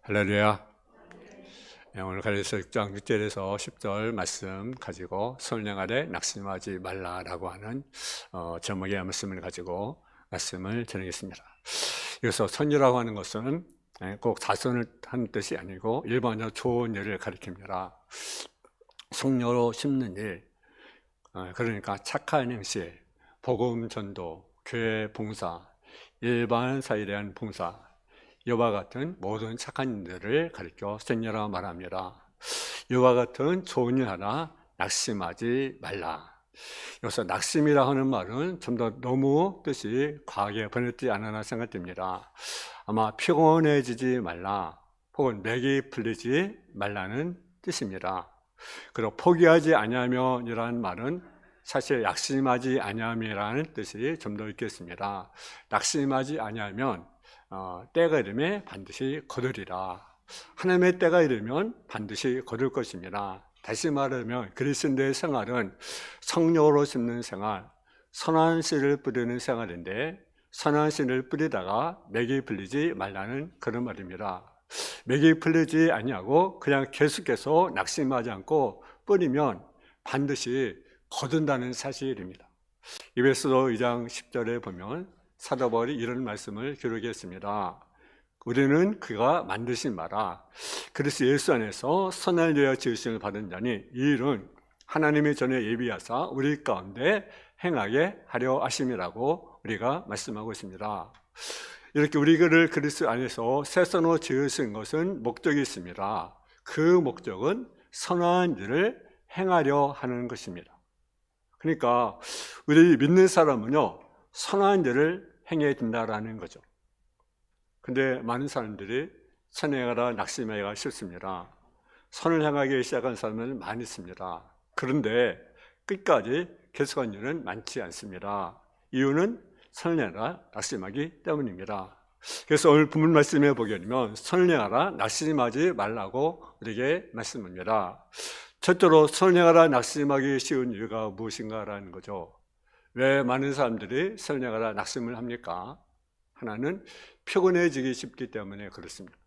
할렐루야. 오늘 갈라디아서 6장 6절에서 10절 말씀 가지고 선량하되 낙심하지 말라라고 하는 제목의 말씀을 가지고 말씀을 드리겠습니다. 여기서 선이라고 하는 것은 꼭 자선을 하는 뜻이 아니고 일반적으로 좋은 일을 가리킵니다. 성령으로 심는 일, 그러니까 착한 행실, 복음 전도, 교회 봉사, 일반 사회에 대한 봉사, 이와 같은 모든 착한 일들을 가리켜 선이라고 말합니다. 이와 같은 좋은 일 하나 낙심하지 말라. 여기서 낙심이라 하는 말은 좀 더 너무 뜻이 과하게 번역되지 않았나 생각됩니다. 아마 피곤해지지 말라 혹은 맥이 풀리지 말라는 뜻입니다. 그리고 포기하지 아니하며이라는 말은 사실 낙심하지 아니하며라는 뜻이 좀 더 있겠습니다. 낙심하지 아니하면 때가 이르면 반드시 거두리라. 하나님의 때가 이르면 반드시 거둘 것입니다. 다시 말하면 그리스도의 생활은 성령으로 심는 생활, 선한 씨를 뿌리는 생활인데 선한 씨를 뿌리다가 맥이 풀리지 말라는 그런 말입니다. 맥이 풀리지 아니하고 그냥 계속해서 낙심하지 않고 뿌리면 반드시 거둔다는 사실입니다. 에베소서 2장 10절에 보면 사도 바울이 이런 말씀을 기록했습니다. 우리는 그가 만드신 바라 그리스도 예수 안에서 선을 위하여 지으심을 받은 자니 이 일은 하나님이 전에 예비하사 우리 가운데 행하게 하려 하심이라고 우리가 말씀하고 있습니다. 이렇게 우리를 그리스도 안에서 새 선으로 지으신 것은 목적이 있습니다. 그 목적은 선한 일을 행하려 하는 것입니다. 그러니까 우리 믿는 사람은요, 선한 일을 행해야 된다라는 거죠. 근데 많은 사람들이 선을 행하라 낙심하기가 싫습니다. 선을 행하기 시작한 사람은 많이 있습니다. 그런데 끝까지 계속한 일은 많지 않습니다. 이유는 선을 행하라 낙심하기 때문입니다. 그래서 오늘 본문 말씀에 보게 되면 선을 행하라 낙심하지 말라고 우리에게 말씀합니다. 첫째로 선을 행하라 낙심하기 쉬운 이유가 무엇인가라는 거죠. 왜 많은 사람들이 선을 행하라 낙심을 합니까? 하나는 피곤해지기 쉽기 때문에 그렇습니다.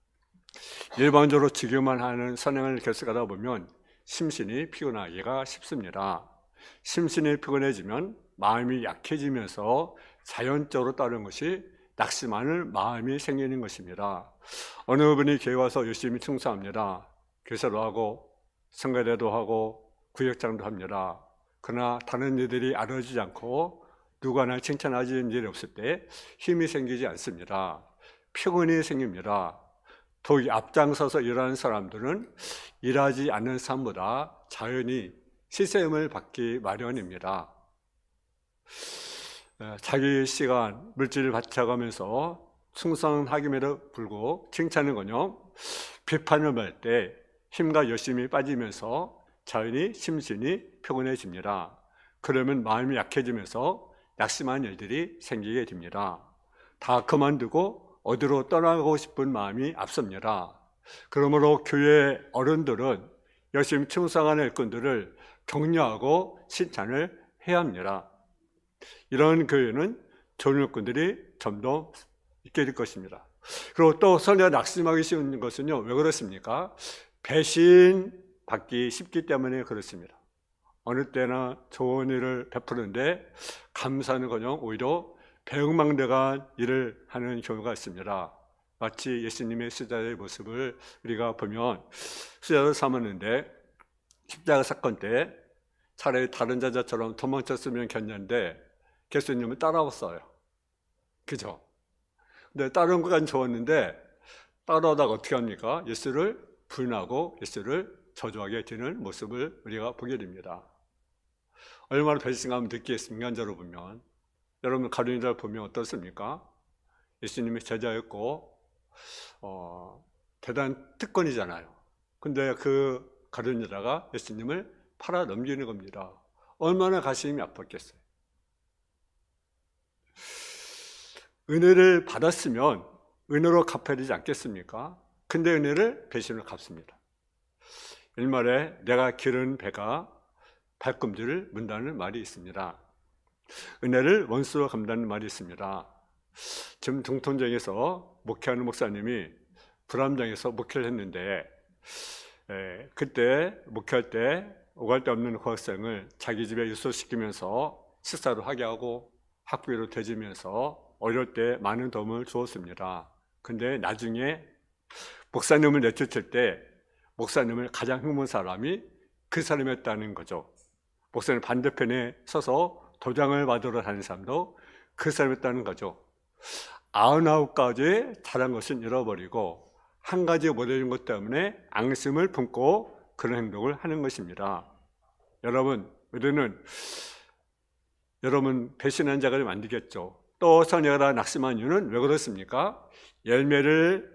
일반적으로 지기만 하는 선행을 계속하다 보면 심신이 피곤하기가 쉽습니다. 심신이 피곤해지면 마음이 약해지면서 자연적으로 따르는 것이 낙심하는 마음이 생기는 것입니다. 어느 분이 교회 와서 열심히 충성합니다. 교사도 하고 성가대도 하고 구역장도 합니다. 그러나 다른 일들이 알아지지 않고 누구나 칭찬하는 일이 없을 때 힘이 생기지 않습니다. 피곤이 생깁니다. 더욱 앞장서서 일하는 사람들은 일하지 않는 사람보다 자연히 시샘을 받기 마련입니다. 자기 시간, 물질을 바쳐가면서 충성하기에도 불구하고 칭찬은요, 비판을 받을 때 힘과 열심이 빠지면서 자연히 심신이 피곤해집니다. 그러면 마음이 약해지면서 낙심한 일들이 생기게 됩니다. 다 그만두고 어디로 떠나고 싶은 마음이 앞섭니다. 그러므로 교회 어른들은 열심히 충성하는 일꾼들을 격려하고 칭찬을 해야 합니다. 이런 교회는 좋은 일꾼들이 좀 더 있게 될 것입니다. 그리고 또 선에 낙심하기 쉬운 것은요, 왜 그렇습니까? 배신 받기 쉽기 때문에 그렇습니다. 어느 때나 좋은 일을 베푸는데 감사하는커녕 오히려 배응망대한 일을 하는 경우가 있습니다. 마치 예수님의 수자의 모습을 우리가 보면 수자를 삼았는데 십자가 사건 때 차라리 다른 자자처럼 도망쳤으면 괜찮은데 예수님을 따라왔어요. 그죠? 근데 따라온 것까지는 좋았는데 따라오다가 어떻게 합니까? 예수를 부인하고 예수를 저주하게 되는 모습을 우리가 보게 됩니다. 얼마나 배신감을 느끼겠습니까? 인간적으로 보면. 여러분 가룟유다를 보면 어떻습니까? 예수님의 제자였고 대단한 특권이잖아요. 근데 그 가룟유다가 예수님을 팔아 넘기는 겁니다. 얼마나 가슴이 아팠겠어요. 은혜를 받았으면 은혜로 갚아야 되지 않겠습니까? 근데 은혜를 배신으로 갚습니다. 일말에 내가 기른 배가 발꿈치를 문다는 말이 있습니다. 은혜를 원수로 갚는다는 말이 있습니다. 지금 중통정에서 목회하는 목사님이 불암장에서 목회를 했는데 그때 목회할 때 오갈 데 없는 그 학생을 자기 집에 유서시키면서 식사도 하게 하고 학비로 대주면서 어려울 때 많은 도움을 주었습니다. 근데 나중에 목사님을 내쫓을 때 목사님을 가장 흠은 사람이 그 사람이었다는 거죠. 목사님 반대편에 서서 도장을 받으러 다니는 사람도 그 사람이었다는 거죠. 99가지 잘한 것은 잃어버리고 한 가지 못해준 것 때문에 앙심을 품고 그런 행동을 하는 것입니다. 여러분, 우리는 여러분 배신한 자가 만들겠죠. 또 선녀가 낙심한 이유는 왜 그렇습니까? 열매를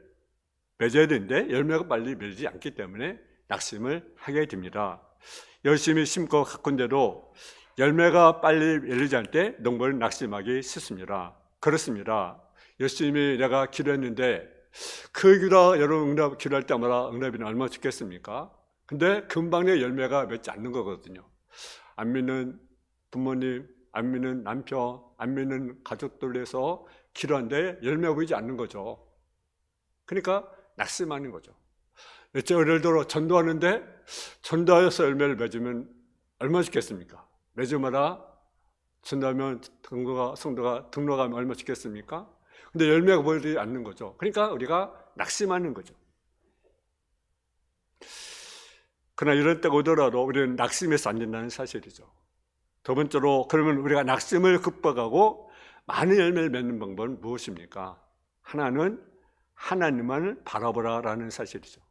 맺어야 되는데 열매가 빨리 맺지 않기 때문에 낙심을 하게 됩니다. 열심히 심고 가꾼 대로 열매가 빨리 열리지 않을 때 농부는 낙심하기 쉽습니다. 그렇습니다. 열심히 내가 기도했는데 그 기도 여러분 기도할 때마다 응답이 얼마나 좋겠습니까? 근데 금방 내 열매가 맺지 않는 거거든요. 안 믿는 부모님, 안 믿는 남편, 안 믿는 가족들에서 기도하는데 열매가 보이지 않는 거죠. 그러니까 낙심하는 거죠. 예를 들어 전도하는데 전도하여서 열매를 맺으면 얼마나 좋겠습니까? 매주마다 전도하면 성도가 등록하면 얼마나 좋겠습니까? 근데 열매가 보이지 않는 거죠. 그러니까 우리가 낙심하는 거죠. 그러나 이런 때가 오더라도 우리는 낙심해서 안 된다는 사실이죠. 두 번째로 그러면 우리가 낙심을 극복하고 많은 열매를 맺는 방법은 무엇입니까? 하나는 하나님만을 바라보라라는 사실이죠.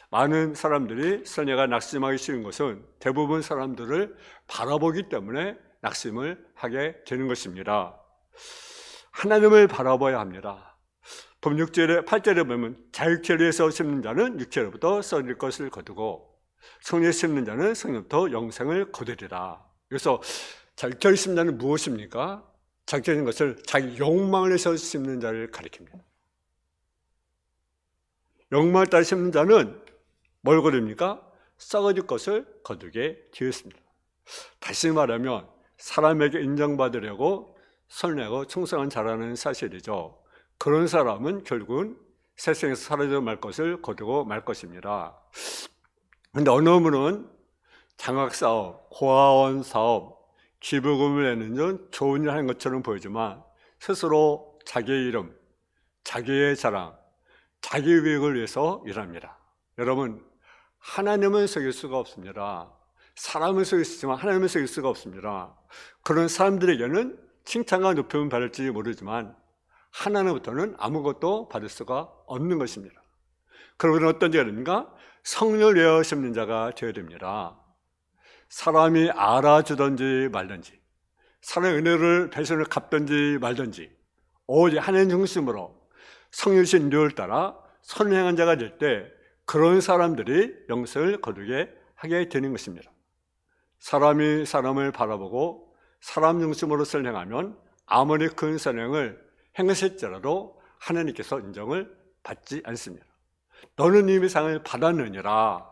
많은 사람들이 선녀가 낙심하기 쉬운 것은 대부분 사람들을 바라보기 때문에 낙심을 하게 되는 것입니다. 하나님을 바라봐야 합니다. 법 6절에 8절에 보면 자육체를 위해서 심는 자는 육체로부터 썩을 것을 거두고 성령에 심는 자는 성령부터 영생을 거두리라. 그래서 자육체를 심는 자는 무엇입니까? 자육체인 것을 자기 욕망을 해서 심는 자를 가리킵니다. 욕망을 따라 심는 자는 뭘 거둡니까? 썩어질 것을 거두게 되었습니다. 다시 말하면 사람에게 인정받으려고 선하고 충성한 자라는 사실이죠. 그런 사람은 결국은 세상에서 사라져 말 것을 거두고 말 것입니다. 그런데 어느 분은 장학사업, 고아원 사업, 기부금을 내는 건 좋은 일 하는 것처럼 보이지만 스스로 자기의 이름, 자기의 자랑, 자기 유익을 위해서 일합니다. 여러분, 하나님은 속일 수가 없습니다. 사람은 속일 수 있지만 하나님은 속일 수가 없습니다. 그런 사람들에게는 칭찬과 높임을 받을지 모르지만 하나님부터는 아무것도 받을 수가 없는 것입니다. 그러면 어떤 자가 됩니까? 성령을 외워 심는 자가 되어야 됩니다. 사람이 알아주든지 말든지 사람의 은혜를 배신을 갚든지 말든지 오직 하나님 중심으로 성령 주신 인도를 따라 선행한 자가 될 때 그런 사람들이 영생을 거두게 하게 되는 것입니다. 사람이 사람을 바라보고 사람 중심으로 선행하면 아무리 큰 선행을 행했을지라도 하나님께서 인정을 받지 않습니다. 너는 이미 상을 받았느니라.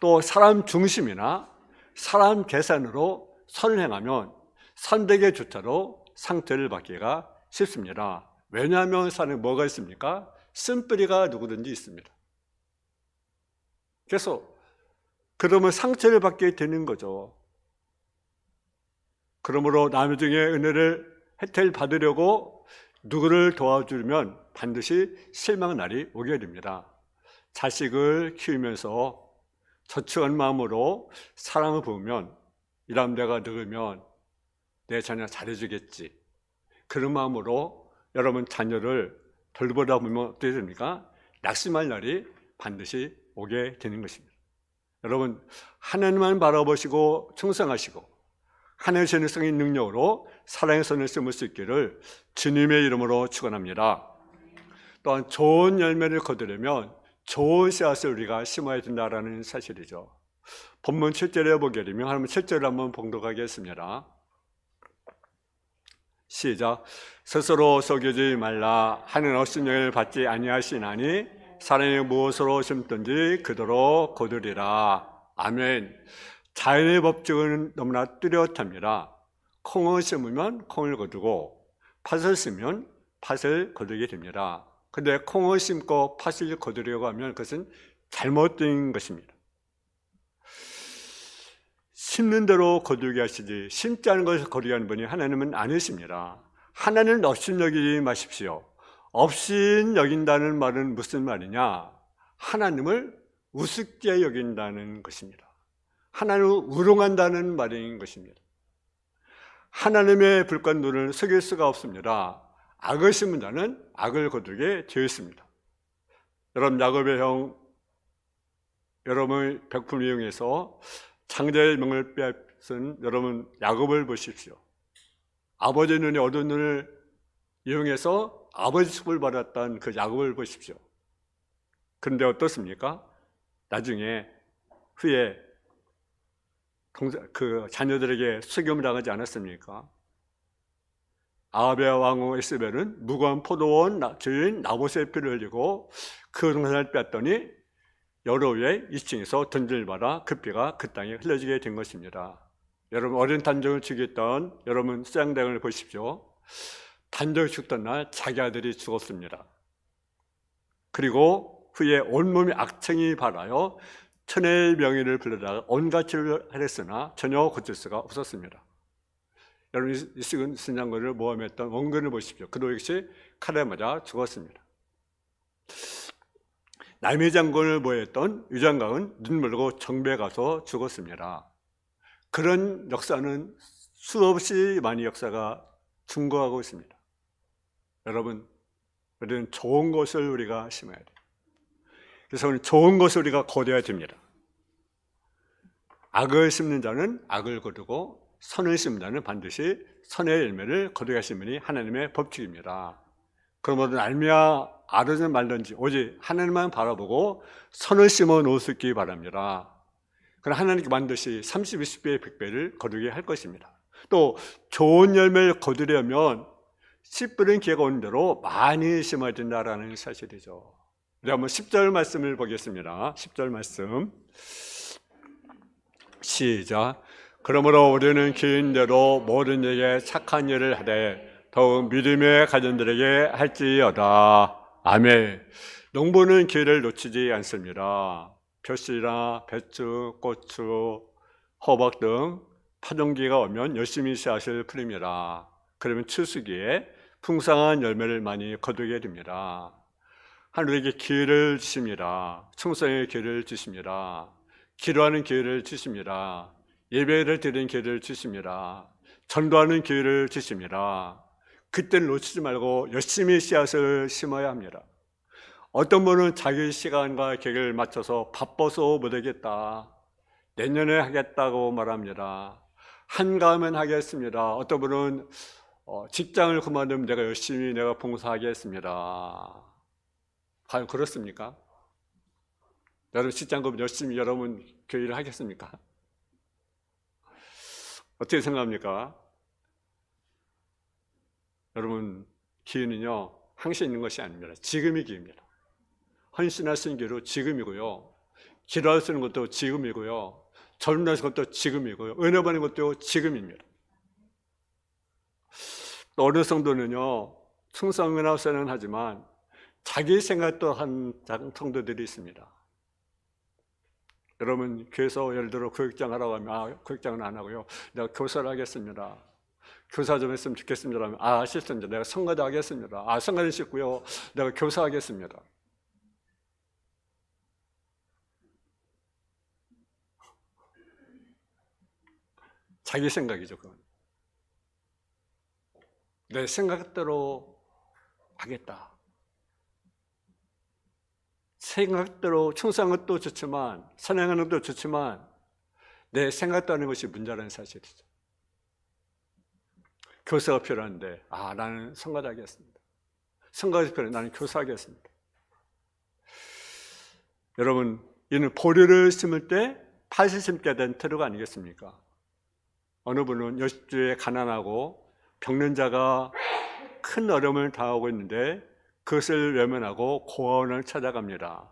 또 사람 중심이나 사람 계산으로 선행하면 선택의 조차로 상처를 받기가 쉽습니다. 왜냐하면 사람에 뭐가 있습니까? 쓴뿌리가 누구든지 있습니다. 그래서 그러면 상처를 받게 되는 거죠. 그러므로 남의 중에 은혜를 혜택을 받으려고 누구를 도와주면 반드시 실망의 날이 오게 됩니다. 자식을 키우면서 저축한 마음으로 사랑을 부으면 이런 내가 늙으면 내 자녀 잘해주겠지. 그런 마음으로 여러분 자녀를 돌보다 보면 어떻게 됩니까? 낙심할 날이 반드시 오게 되는 것입니다. 여러분, 하나님만 바라보시고 충성하시고 하나님의 전능적인 능력으로 사랑의 손을 심을 수 있기를 주님의 이름으로 축원합니다. 또한 좋은 열매를 거두려면 좋은 씨앗을 우리가 심어야 된다는 사실이죠. 본문 7절에 보게 되면 하나님 7절을 한번 봉독하겠습니다. 시작. 스스로 속이지 말라. 하는 업신여를 받지 아니하시나니 사람이 무엇으로 심든지 그대로 거두리라. 아멘. 자연의 법칙은 너무나 뚜렷합니다. 콩을 심으면 콩을 거두고 팥을 심으면 팥을 거두게 됩니다. 근데 콩을 심고 팥을 거두려고 하면 그것은 잘못된 것입니다. 심는 대로 거두게 하시지 심지 않은 것을 거두게 하는 분이 하나님은 아니십니다. 하나님을 업신여기지 마십시오. 업신여긴다는 말은 무슨 말이냐? 하나님을 우습게 여긴다는 것입니다. 하나님을 우롱한다는 말인 것입니다. 하나님의 불과 눈을 속일 수가 없습니다. 악을 심은 자는 악을 거두게 되어 있습니다. 여러분, 야곱의 형 여러분의 백품을 이용해서 창자의 명을 빼앗은 여러분 야곱을 보십시오. 아버지 눈이 어두운 눈을 이용해서 아버지 축복을 받았던 그 야곱을 보십시오. 그런데 어떻습니까? 나중에 후에 그 자녀들에게 수금을 당하지 않았습니까? 아합의 왕후 에스벨은 무고한 포도원 주인 나봇의 피를 흘리고 그 동산을 뺐더니 여로의 2층에서 던질 바라 그 피가 그 땅에 흘려지게 된 것입니다. 여러분, 어린 단정을 죽였던 여러분 수양당을 보십시오. 단정을 죽던 날 자기 아들이 죽었습니다. 그리고 후에 온몸이 악청이 발하여 천의 명의를 불러다가 온갖 치료를 했으나 전혀 고칠 수가 없었습니다. 여러분, 이식은 신장군을 모험했던 원근을 보십시오. 그도 역시 칼에 맞아 죽었습니다. 남의 장군을 모했던 유장강은 눈물고 정배에 가서 죽었습니다. 그런 역사는 수없이 많이 역사가 증거하고 있습니다. 여러분, 우리는 좋은 것을 우리가 심어야 돼요. 그래서 오늘 좋은 것을 우리가 거둬야 됩니다. 악을 심는 자는 악을 거두고 선을 심는 자는 반드시 선의 열매를 거두게 하신 분이 하나님의 법칙입니다. 그러므로 알미야 알든지 말든지 오직 하나님만 바라보고 선을 심어 놓을 수 있기 바랍니다. 그럼 하나님께 반드시 30, 20배, 100배를 거두게 할 것입니다. 또 좋은 열매를 거두려면 씨 뿌린 기회가 오는 대로 많이 심어야 된다는 사실이죠. 우리 한번 10절 말씀을 보겠습니다. 10절 말씀 시작. 그러므로 우리는 긴 대로 모든 이에게 착한 일을 하되 더욱 믿음의 가정들에게 할지어다. 아멘. 농부는 기회를 놓치지 않습니다. 벼씨나 배추, 고추, 호박 등 파종기가 오면 열심히 씨앗을 뿌립니다. 그러면 추수기에 풍성한 열매를 많이 거두게 됩니다. 하늘에게 기회를 주십니다. 충성의 기회를 주십니다. 기도하는 기회를 주십니다. 예배를 드리는 기회를 주십니다. 전도하는 기회를 주십니다. 그때를 놓치지 말고 열심히 씨앗을 심어야 합니다. 어떤 분은 자기 시간과 계획을 맞춰서 바빠서 못하겠다, 내년에 하겠다고 말합니다. 한가하면 하겠습니다. 어떤 분은 직장을 그만두면 내가 열심히 내가 봉사하겠습니다. 과연 그렇습니까? 여러분 직장 그만 열심히 여러분 교회를 하겠습니까? 어떻게 생각합니까? 여러분, 기회는요 항시 있는 것이 아닙니다. 지금이 기회입니다. 헌신할 수 있는 기회로 지금이고요, 기도할 수 있는 것도 지금이고요, 젊은 것도 지금이고요, 은혜 받는 것도 지금입니다. 또 어느 성도는요 충성이나 수행은 하지만 자기 생각도 한 성도들이 있습니다. 여러분 교회에서 예를 들어 교육장 하라고 하면 교육장은 안 하고요, 내가 교사를 하겠습니다, 교사 좀 했으면 좋겠습니다 하면 싫습니다, 내가 성가대 하겠습니다, 성가대 싫고요, 내가 교사하겠습니다. 자기 생각이죠. 그건 내 생각대로 하겠다, 생각대로 충성한 것도 좋지만 선행하는 것도 좋지만 내 생각도 하는 것이 문제라는 사실이죠. 교사가 필요한데 나는 성가대 하겠습니다, 성가대 필요한데 나는 교사하겠습니다. 여러분, 이는 보리를 심을 때 팥을 심게 된 태도가 아니겠습니까? 어느 분은 여십주에 가난하고 병든 자가 큰 어려움을 당하고 있는데 그것을 외면하고 고아원을 찾아갑니다.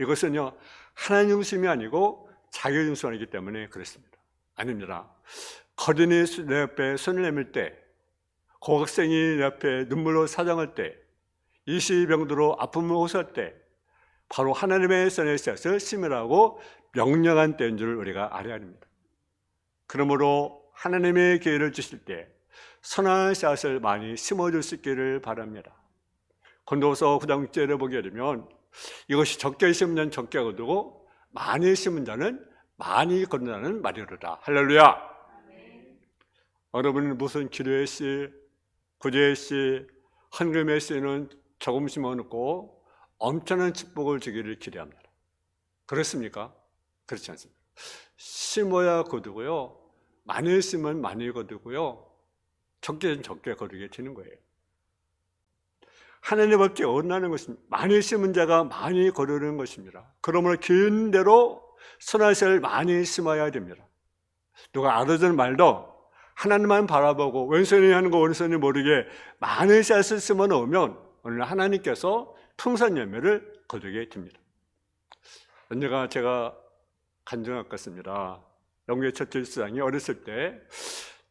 이것은요 하나님 중심이 아니고 자기 중심이기 때문에 그렇습니다. 아닙니다. 거린이 내 옆에 손을 내밀 때 고학생이 내 앞에 눈물로 사정할 때, 이시병도로 아픔을 호소할 때 바로 하나님의 선의 씨앗을 심으라고 명령한 때인 줄 우리가 알아야 합니다. 그러므로 하나님의 기회를 주실 때 선한 씨앗을 많이 심어줄 수 있기를 바랍니다. 고린도후서 9장 6절을 보게 되면 이것이 적게 심은 자는 적게 거두고 많이 심은 자는 많이 거둔다는 말이로다. 할렐루야. 여러분은 무슨 기도의 씨, 구제의 씨, 헌금의 씨는 조금 심어놓고 엄청난 축복을 주기를 기대합니다. 그렇습니까? 그렇지 않습니다. 심어야 거두고요, 많이 심으면 많이 거두고요, 적게는 적게 거두게 되는 거예요. 하나님 앞에 원하는 것입니다. 많이 심은 자가 많이 거두는 것입니다. 그러므로 긴 대로 선한 씨를 많이 심어야 됩니다. 누가 알아주는 말도 하나님만 바라보고 왼손이 하는 거 오른손이 모르게 많은 씨앗을 심어 놓으면 오늘 하나님께서 풍성 열매를 거두게 됩니다. 언제가 제가 간증 같습니다. 영국의 처칠 수장이 어렸을 때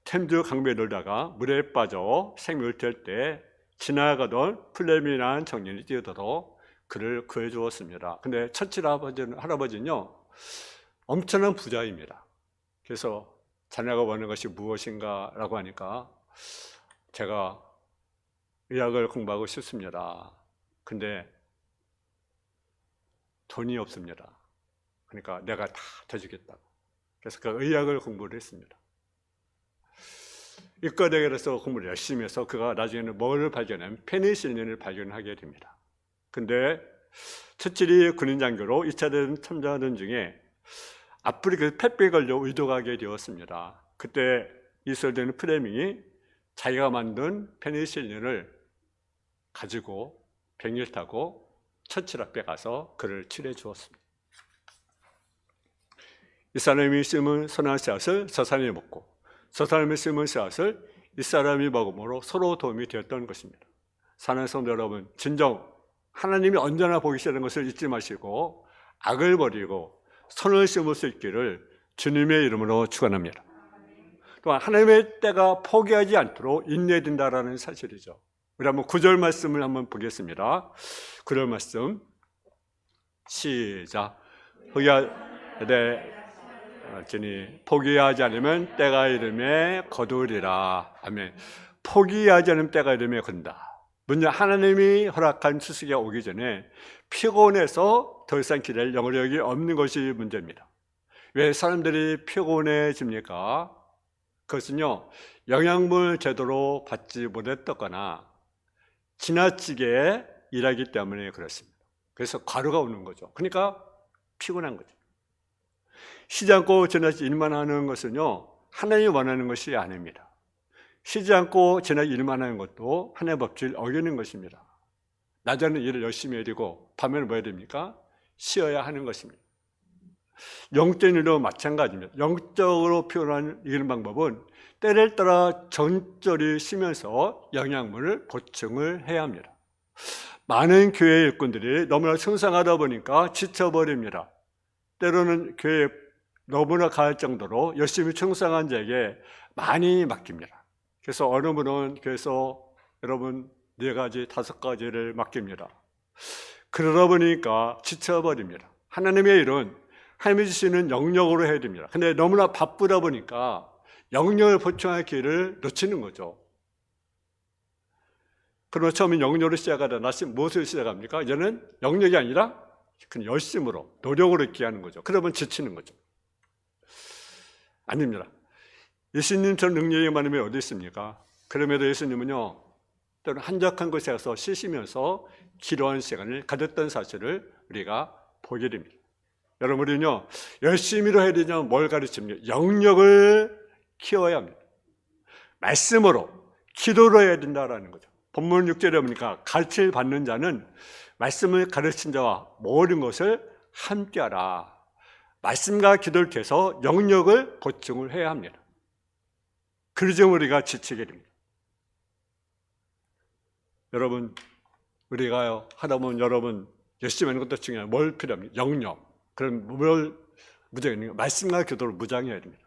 템즈 강변에 놀다가 물에 빠져 생명을 뗄 때 지나가던 플레미라는 청년이 뛰어들어 그를 구해주었습니다. 근데 처칠 할아버지는요, 엄청난 부자입니다. 그래서 자네가 원하는 것이 무엇인가 라고 하니까 제가 의학을 공부하고 싶습니다. 근데 돈이 없습니다. 그러니까 내가 다 대주겠다고. 그래서 그 의학을 공부를 했습니다. 의과대학에서 공부를 열심히 해서 그가 나중에는 뭘 발견하면 페니실린을 발견하게 됩니다. 근데 처칠이 군인 장교로 2차 대전 참전하던 중에 아프리카 폐병에 걸려 의도가게 되었습니다. 그때 이스라엘 프레밍이 자기가 만든 페니실린을 가지고 병을 타고 처칠 앞에 가서 그를 치료해 주었습니다. 이 사람이 심은 선한 씨앗을 저 사람이 먹고 저 사람이 심은 씨앗을 이 사람이 먹음으로 서로 도움이 되었던 것입니다. 사랑하는 성도 여러분, 진정 하나님이 언제나 보기 싫은 것을 잊지 마시고 악을 버리고 선을 심을 수 있기를 주님의 이름으로 축원합니다. 또한 하나님의 때가 포기하지 않도록 인내된다라는 사실이죠. 우리 한번 9절 말씀을 한번 보겠습니다. 9절 말씀 시작. 포기하지 않으면 때가 이름에 거두리라. 아멘. 포기하지 않으면 때가 이름에 거둔다. 먼저 하나님이 허락한 추수가 오기 전에 피곤해서 더 이상 기다릴 영력이 없는 것이 문제입니다. 왜 사람들이 피곤해집니까? 그것은요, 영양분을 제대로 받지 못했거나 지나치게 일하기 때문에 그렇습니다. 그래서 과로가 오는 거죠. 그러니까 피곤한 거죠. 쉬지 않고 지나치게 일만 하는 것은요, 하나님이 원하는 것이 아닙니다. 쉬지 않고 지나치게 일만 하는 것도 하나님의 법칙을 어기는 것입니다. 낮에는 일을 열심히 해야 되고 밤에는 뭐 해야 됩니까? 쉬어야 하는 것입니다. 영적인 일도 마찬가지입니다. 영적으로 표현하는 이기는 방법은 때를 따라 적절히 쉬면서 영양분을 보충을 해야 합니다. 많은 교회 일꾼들이 너무나 충성하다 보니까 지쳐버립니다. 때로는 교회에 너무나 가할 정도로 열심히 충성한 자에게 많이 맡깁니다. 그래서 어느 분은 교회에서 여러분 4가지, 5가지를 맡깁니다. 그러다 보니까 지쳐버립니다. 하나님의 일은 하나님이 주시는 영역으로 해야 됩니다. 근데 너무나 바쁘다 보니까 영역을 보충할 기회를 놓치는 거죠. 그러나 처음에 영역으로 시작하다 다시 무엇을 시작합니까? 이제는 영역이 아니라 그냥 열심으로, 노력으로 있게 하는 거죠. 그러면 지치는 거죠. 아닙니다. 예수님처럼 능력이 많으면 어디 있습니까? 그럼에도 예수님은요, 때로는 한적한 곳에 가서 쉬시면서 기도하는 시간을 가졌던 사실을 우리가 보게 됩니다. 여러분, 우리는요, 열심히로 해야 되냐면 뭘 가르칩니까? 영역을 키워야 합니다. 말씀으로, 기도로 해야 된다는 거죠. 본문 6절에 보니까 가르침을 받는 자는 말씀을 가르친 자와 모든 것을 함께하라. 말씀과 기도를 통해서 영역을 보충을 해야 합니다. 그러지 우리가 지치게 됩니다. 여러분, 우리가요, 하다 보면 여러분 열심히 하는 것도 중요해요. 뭘 필요합니까? 영역. 그럼 뭘 무장해야 됩니까? 말씀과 기도를 무장해야 됩니다.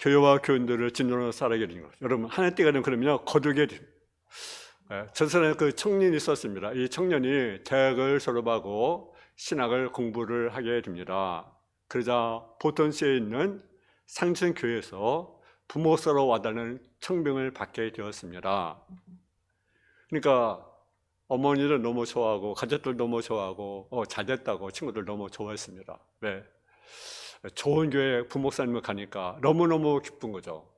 교회와 교인들을 진노로 살아게 되는 거죠. 여러분, 하나님 때가 되면 그러면요, 거두게 됩니다. 전설에 그 청년이 있었습니다. 이 청년이 대학을 졸업하고 신학을 공부를 하게 됩니다. 그러자 보턴시에 있는 상층교회에서 부목사로 와달라는 청빙을 받게 되었습니다. 그러니까 어머니를 너무 좋아하고 가족들 너무 좋아하고 잘 됐다고 친구들 너무 좋아했습니다. 왜? 좋은 교회 부목사님을 가니까 너무너무 기쁜 거죠.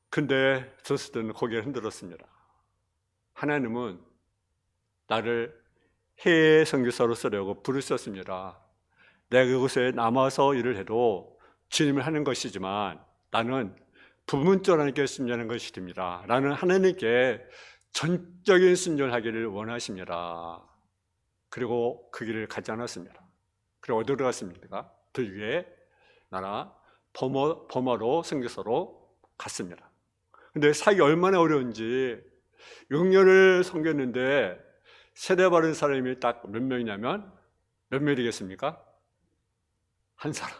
근데 조스는 고개를 흔들었습니다. 하나님은 나를 해외 선교사로 쓰려고 부르셨습니다. 내가 그곳에 남아서 일을 해도 주님을 하는 것이지만 나는 부문적으로 하나님께 순종하는 것이 됩니다. 나는 하나님께 전적인 순종을 하기를 원하십니다. 그리고 그 길을 가지 않았습니다. 그리고 어디로 갔습니까? 불교의 나라 버마로 선교사로 갔습니다. 근데 살기 얼마나 어려운지 6년을 섬겼는데 세례 받은 사람이 딱 몇 명이냐면 몇 명이겠습니까? 한 사람.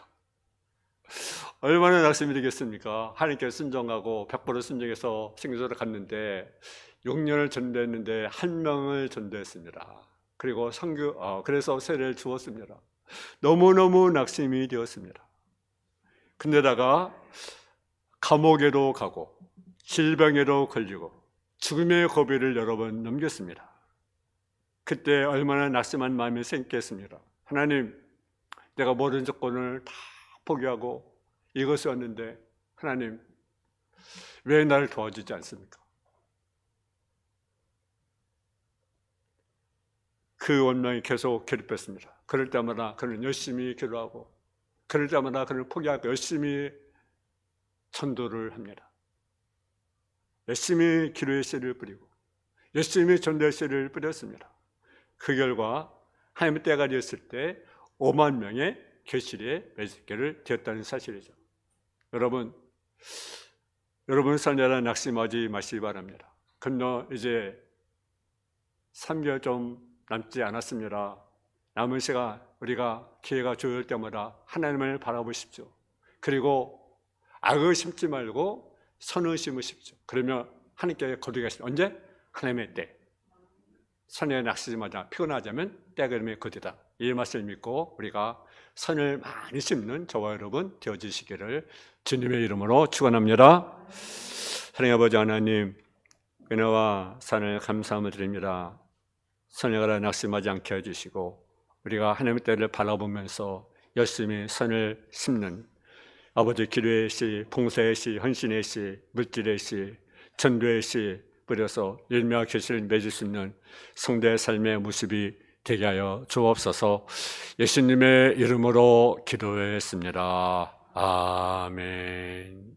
얼마나 낙심이 되겠습니까? 하나님께 순종하고 100% 순종해서 선교사로 갔는데 6년을 전도했는데 한 명을 전도했습니다. 그리고 그래서 세례를 주었습니다. 너무너무 낙심이 되었습니다. 근데다가 감옥에도 가고 질병에도 걸리고 죽음의 고비를 여러 번 넘겼습니다. 그때 얼마나 낙심한 마음이 생겼습니다. 하나님, 내가 모든 조건을 다 포기하고 이것이 왔는데 하나님 왜 나를 도와주지 않습니까? 그 원망이 계속 괴롭혔습니다. 그럴 때마다 그는 열심히 기도하고 그럴 때마다 그는 포기하고 열심히 전도를 합니다. 열심히 기도의 씨를 뿌리고 열심히 전도의 씨를 뿌렸습니다. 그 결과 하나님의 때가 되었을 때 5만 명의 교실에 맺게 되었다는 사실이죠. 여러분 삶에 낙심하지 마시기 바랍니다. 근데 이제 3개월 좀 남지 않았습니다. 남은 시간 우리가 기회가 주어질 때마다 하나님을 바라보십시오. 그리고 악을 심지 말고 선을 심으십시오. 그러면 하나님께 거두게 하십시오. 언제? 하나님의 때. 선에 낙심하자 피곤하자면 때가 되면 거두다. 이 말씀을 믿고 우리가 선을 많이 심는 저와 여러분 되어주시기를 주님의 이름으로 축원합니다. 하나님 아버지 하나님, 은혜와 산을 감사함을 드립니다. 선에 가라 낙심하지 않게 해주시고 우리가 하나님의 때를 바라보면서 열심히 선을 심는 아버지 기도의 씨, 봉사의 씨, 헌신의 씨, 물질의 씨, 전도의 씨 뿌려서 열매와 결실을 맺을 수 있는 성도의 삶의 모습이 되게 하여 주옵소서. 예수님의 이름으로 기도했습니다. 아멘.